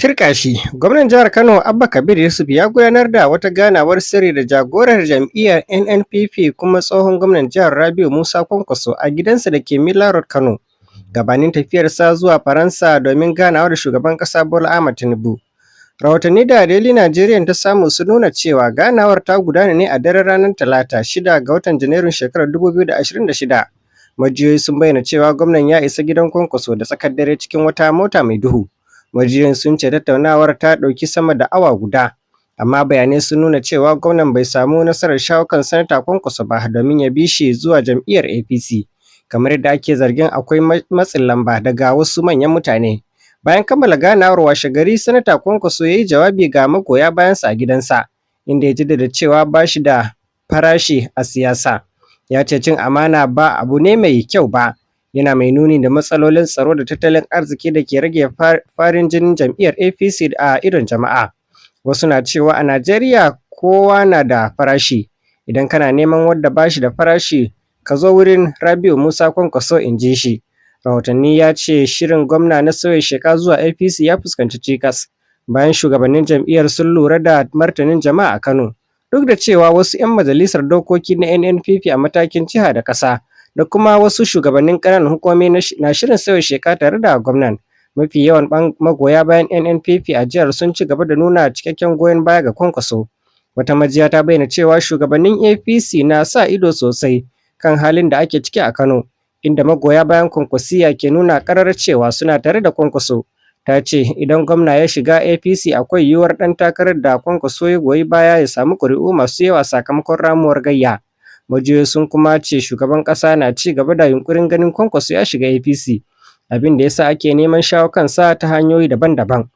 Turƙa shi, gwamnan jihar Kano Abba Kabir Yusuf ya gudanar da wata ganawar sirri da jagorar jam'iyyar NNPP kuma tsohon gwamnan jihar Rabiu Musa Kwankwaso a gidansa da ke Mila Road, Kano, gabanin tafiyarsa zuwa Faransa domin ganawa da shugaban ƙasa Bola Ahmed Tinubu. Rahotanni da Daily Nigerian ta samu sun nuna cewa ganawar ta gudana ne a daren ranar Talata 6 ga watan Janairun shekarar 2026. Majiyoyi sun bayyana cewa gwamnan ya isa gidan Kwankwaso da tsakar dare cikin wata mota mai duhu. Majiyoyin sun ce tattaunawar ta ɗauki sama da awa guda, amma bayanai sun nuna cewa gwamnan bai samu nasarar shawo kan sanata Kwankwaso ba domin ya bi shi zuwa jam'iyyar APC, kamar yadda ake zargin akwai matsin lamba daga wasu manyan mutane. Bayan kammala ganawar washe gari, sanata Kwankwaso ya yi jawabi ga magoya bayansa a gidansa, inda ya jaddada cewa ba shi da farashi a siyasa. Ya ce cin amana ba abu ne mai kyau ba, yana mai nuni da matsalolin tsaro da tattalin arziki da ke rage farin jinin jam'iyyar APC a idon jama'a. Wasu na cewa a Najeriya kowa na da farashi, idan kana neman wadda ba shi da farashi ka zo wurin Rabiu Musa Kwankwaso, in ji shi. Rahotanni ya ce shirin gwamna na sauya sheka zuwa APC ya fuskanci cikas bayan shugabannin jam'iyyar sun lura da martanin jama'a a Kano, duk da cewa wasu 'yan majalisar dokoki na NNPP a matakin jiha da ƙasa da kuma wasu shugabannin ƙananan hukumomi na shirin sauya sheka tare da gwamnan. Mafi yawan magoya bayan NNPP a jihar sun ci gaba da nuna cikakken goyon baya ga Kwankwaso. Wata majiya ta bayyana cewa shugabannin APC na sa ido sosai kan halin da ake ciki a Kano, inda magoya bayan Kwankwasiya ke nuna ƙarar cewa suna tare da Kwankwaso. Ta ce idan gwamna ya shiga APC akwai yiwuwar ɗan takarar da Kwankwaso ya goyi baya ya samu ƙuri'u masu yawa sakamakon ramuwar gayya. Majiyoyi sun kuma ce shugaban ƙasa na ci gaba da yunkurin ganin Kwankwaso ya shiga APC, abin da yasa ake neman shawo kansa ta hanyoyi daban-daban.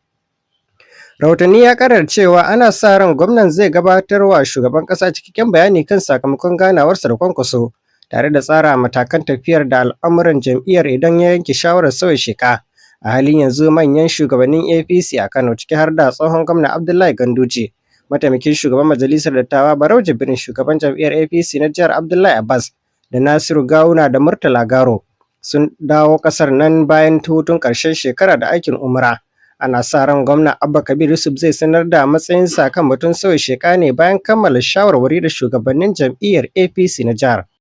Rahotanni ya karar cewa ana sa ran gwamnan zai gabatar wa shugaban ƙasa cikakken bayani kan sakamakon ganawarsa da Kwankwaso, tare da tsara matakan tafiyar da al'amuran jam'iyyar idan ya yanke shawarar sauya sheka. A halin yanzu manyan shugabannin APC a Kano, ciki har da tsohon gwamna Abdullahi Ganduje, mataimakin shugaban majalisar dattawa Barau Jibrin, shugaban jam'iyyar APC na jihar Abdullahi Abbas, da Nasiru Gawuna da Murtala Garo sun dawo kasar nan bayan hutun ƙarshen shekara da aikin umra. Ana sa ran gwamna Abba Kabir Yusuf zai sanar da matsayinsa kan batun sauya sheka ne bayan kammala shawarwari da shugabannin jam'iyyar APC na jihar.